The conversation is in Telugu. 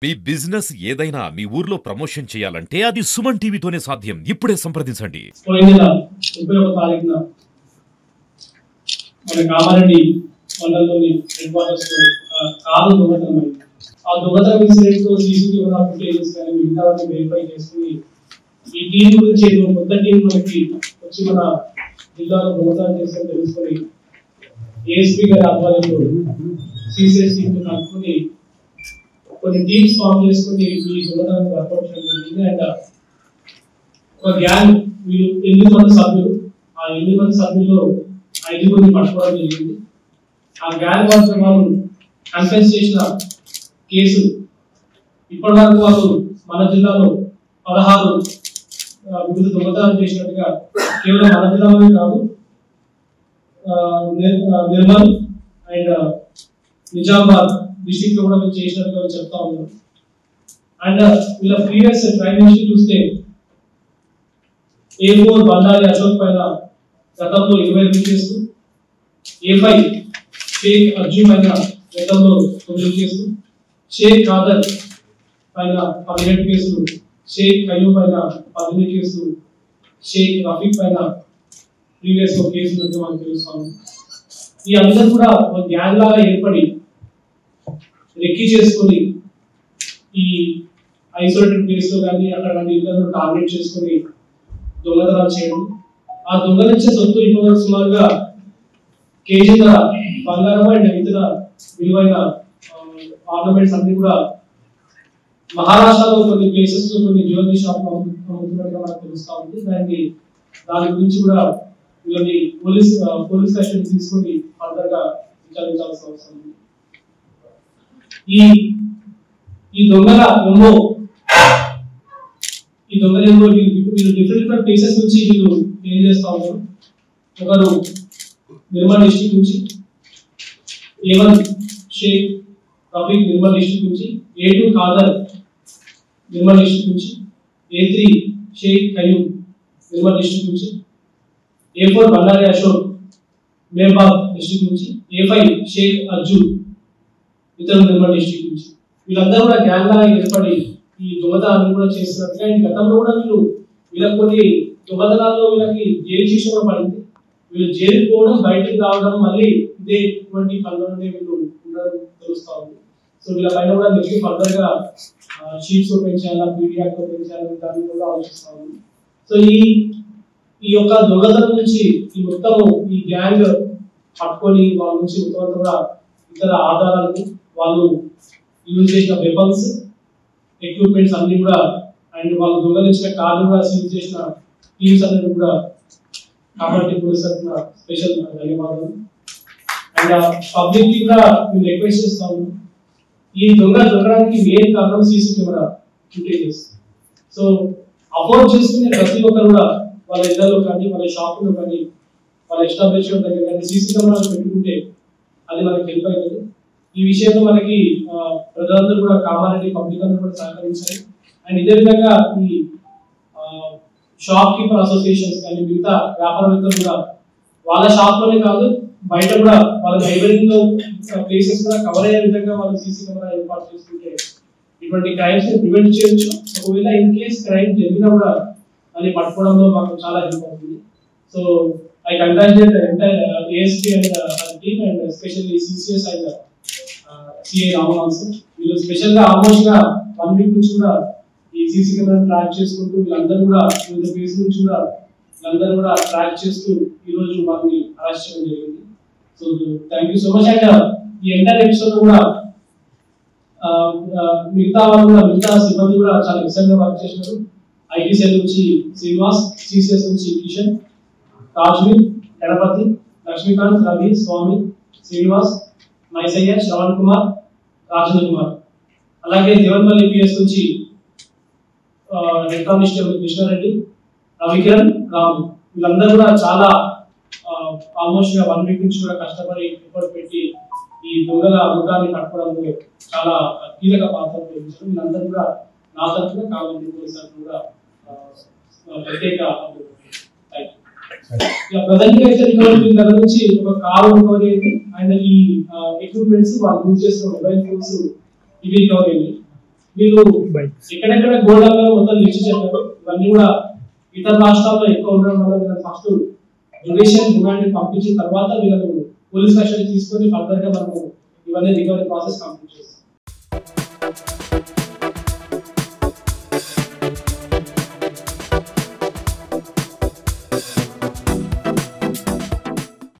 మీ బిజినెస్ ఏదైనా మీ ఊర్లో ప్రమోషన్ చేయాలంటే అది సుమన్ టీవీతోనే సాధ్యం. ఇప్పుడే సంప్రదించండి. మన కామారెడ్డి మండలంలోని హెడ్ క్వార్టర్స్ లో కారు దొంగతనం ఆ దొంగతనం ఇన్సిడెంట్ సీసీటీవీ ఫుటేజెస్ కానీ మిగతావన్నీ వెరిఫై చేసుకుని ఈ టీం గురించి ఏదో కొత్త టీం మనకి వచ్చి మన జిల్లాలో దొంగతనం చేస్తారని తెలుసుకొని ఏఎస్పీ గారి ఆధ్వర్యంలో సిసిఎస్ టీంతో కలుపుకొని కొన్ని టీమ్స్ ఫామ్ చేసుకుని ఈ దొంగతనాన్ని వర్కౌట్ చేయడం జరిగింది. అండ్ ఒక గ్యాంగ్ వీళ్ళు 8 మంది సభ్యులు, ఆ 8 మంది సభ్యుల్లో 5 మంది పట్టుకోవడం జరిగింది. ఆ గ్యాంగ్ వాళ్ళు కన్ఫెస్ చేసిన కేసు ఇప్పటి వరకు వాళ్ళు మన జిల్లాలో 16 వివిధ దొంగతనాలు చేసినట్టుగా కేవలం మన జిల్లాలోనే కాదు నిర్మల్ అండ్ నిజామాబాద్ డిస్ట్రిక్ట్ లో కూడా మేము చేసినట్టుగా చెప్తా ఉన్నాం. అండ్ వీళ్ళ ప్రీవియస్ క్రైమ్ హిస్టరీ చూస్తే A4 బండారి అశోక్ పైన గతంలో 22 కేసులు, A5 షేక్ అర్జున్ పైన గతంలో 9 కేసులు, షేక్ ఖాదర్ పైన 17 కేసులు, షేక్ అయ్యూబ్ పైన 18 కేసులు, షేక్ రఫీక్ పైన ప్రీవియస్ కేసులు అంటే మనకు తెలుస్తాము. ఈ అందరూ కూడా ఒక గ్యాంగ్ లాగా ఏర్పడి రెక్కి చేసుకొని ఈ ఐసోలేటెడ్ ప్లేస్ లో కానీ అక్కడ కానీ ఇళ్లను టార్గెట్ చేసుకొని దొంగతనాలు చేయడం. ఆ దొంగలించే సొత్తు ఇప్పుడు సుమారుగా కేజీల బంగారం అండ్ ఇతర విలువైన ఆర్నమెంట్స్ అన్ని కూడా మహారాష్ట్రలో కొన్ని ప్లేసెస్ లో కొన్ని జ్యువెలరీ షాప్ అమ్ముతున్నట్టుగా మనకు తెలుస్తా ఉంది. దాని గురించి కూడా వీళ్ళని పోలీస్ కస్టడీ తీసుకొని ఫర్దర్ గా విచారించాల్సిన అవసరం ఉంది. ఈ దొంగల ఎన్నో వీళ్ళు డిఫరెంట్ ప్లేసెస్ నుంచి వీళ్ళు ఏం చేస్తా ఉన్నారు. ఒకరు నిర్మల్ డిస్ట్రిక్ట్ నుంచి, A1 షేక్ రఫీక్ నిర్మల్ డిస్ట్రిక్ట్ నుంచి, A2 ఖాదర్ నిర్మల్ డిస్ట్రిక్ట్ నుంచి, A3 షేక్ అయ్యూబ్ నిర్మల్ డిస్ట్రిక్ట్ నుంచి, A4 బండారి అశోక్ మేర్బాగ్ డిస్ట్రిక్ట్ నుంచి, A5 షేక్ అర్జున్ ఇతర నిర్మల్ డిస్ట్రిక్ట్ నుంచి. వీళ్ళందరూ కూడా గ్యాంగ్ గా ఏర్పడి ఈ దొంగతనాన్ని కూడా చేస్తున్నట్టుగా గతంలో కూడా వీళ్ళకి కొన్ని దొంగతనాల్లో వీళ్ళకి జైలు శిక్ష కూడా పడింది. వీళ్ళు జైలుకి పోవడం, బయటకు రావడం, మళ్ళీ ఇదే ఇటువంటి పనులనే వీళ్ళు ఉండడం తెలుస్తా ఉంది. సో వీళ్ళ పైన కూడా నెక్స్ట్ ఫర్దర్ గా షీట్స్ ఓపెన్ చేయాలా, పీడియాక్ ఓపెన్ చేయాలని దాన్ని కూడా ఆలోచిస్తా ఉంది. సో ఈ యొక్క దొంగతనం నుంచి ఈ మొత్తం ఈ గ్యాంగ్ పట్టుకొని వాళ్ళ నుంచి మొత్తం కూడా ఇతర ఆధారాలు, వాళ్ళు యూజ్ చేసిన వెపన్స్, ఎక్విప్మెంట్స్ అన్ని కూడా అండ్ వాళ్ళు దొంగలించిన కార్లు కూడా సీజ్ చేసిన టీమ్స్ అన్ని కూడా కాబట్టి పోలీస్ తరఫున స్పెషల్ ధన్యవాదాలు. అండ్ పబ్లిక్ కి కూడా మేము రిక్వెస్ట్ చేస్తాము, ఈ దొంగడానికి మెయిన్ కారణం CC camera footages. So afford చేసుకునే ప్రతి ఒక్కరు కూడా వాళ్ళ ఇళ్లలో కానీ, వాళ్ళ షాపులో కానీ, వాళ్ళ ఎస్టాబ్లిష్మెంట్ దగ్గర కానీ సీసీ కెమెరాలు పెట్టుకుంటే అది మనకి హెల్ప్ అవుతుంది. ఈ విషయంలో మనకి ప్రజలందరూ కూడా కామారెడ్డి పబ్లిక్ అందరూ కూడా సహకరించాలి. అండ్ ఇదే విధంగా ఈ షాప్ కీపర్ అసోసియేషన్స్ కానీ మిగతా వ్యాపారవేత్తలు కూడా వాళ్ళ షాప్ లోనే కాదు బయట కూడా వాళ్ళ నైబరింగ్ ప్లేసెస్ కూడా కవర్ అయ్యే విధంగా వాళ్ళు సీసీ కెమెరా ఏర్పాటు చేసుకుంటే ఇటువంటి క్రైమ్స్ ని ప్రివెంట్ చేయొచ్చు. ఒకవేళ ఇన్ కేస్ క్రైమ్ జరిగినా కూడా అది పట్టుకోవడంలో మాకు చాలా హెల్ప్ అవుతుంది. So I congratulate the entire ASP and team and especially CCS and CA Raman also. వీళ్ళు స్పెషల్ గా ఆల్మోస్ట్ గా 1 వీక్ నుంచి కూడా ఈ సీసీ కెమెరా ట్రాక్ చేసుకుంటూ వీళ్ళందరూ కూడా వివిధ ప్లేస్ నుంచి కూడా వీళ్ళందరూ కూడా ట్రాక్ చేస్తూ ఈ రోజు వాళ్ళని అరెస్ట్ చేయడం జరిగింది. So thank you so much. And ఈ ఎంటైర్ ఎపిసోడ్ కూడా మిగతా వాళ్ళు కూడా మిగతా సిబ్బంది కూడా చాలా ఎక్సలెంట్ గా వర్క్ చేసినారు. ఐటీసీఎల్ నుంచి శ్రీనివాస్, సిసిఎస్ నుంచి కిషన్, రాజ్వీర్, గణపతి, లక్ష్మీకాంత్, రవి, స్వామి, శ్రీనివాస్, మైసయ్య, శ్రవణ్ కుమార్, రాజేంద్ర కుమార్, అలాగే దేవన్పల్లి పిఎస్ నుంచి హెడ్ కానిస్టేబుల్ కృష్ణారెడ్డి, రవికిరణ్, రాము, వీళ్ళందరూ కూడా చాలా ఆల్మోస్ట్ 1 వీక్ నుంచి కూడా కష్టపడి ఎఫర్ట్ పెట్టి ఈ దొంగల ముఠాన్ని పట్టుకోవడంలో చాలా కీలక పాత్ర వహించారు. వీళ్ళందరూ కూడా నా తరఫున కామారెడ్డి పోలీస్ తరఫున కూడా ప్రత్యేక ప్రజెంట్ అయితే రికవరీ దగ్గర నుంచి ఒక కారు రికవరీ అయింది అండ్ ఈ ఎక్విప్మెంట్స్ వాళ్ళు యూజ్ చేసిన మొబైల్ ఫోన్స్ ఇవి రికవరీ అయింది. వీళ్ళు ఎక్కడెక్కడ గోల్డ్ మొత్తం లిస్ట్ చెప్పారు. ఇవన్నీ కూడా ఇతర రాష్ట్రాల్లో ఎక్కువ ఉండడం వల్ల వీళ్ళని ఫస్ట్ జ్యుడిషియల్ రిమాండ్ పంపించిన తర్వాత వీళ్ళను పోలీస్ కస్టడీ తీసుకొని ఫర్దర్ గా మనము ఇవన్నీ రికవరీ ప్రాసెస్ కంప్లీట్ చేస్తాం.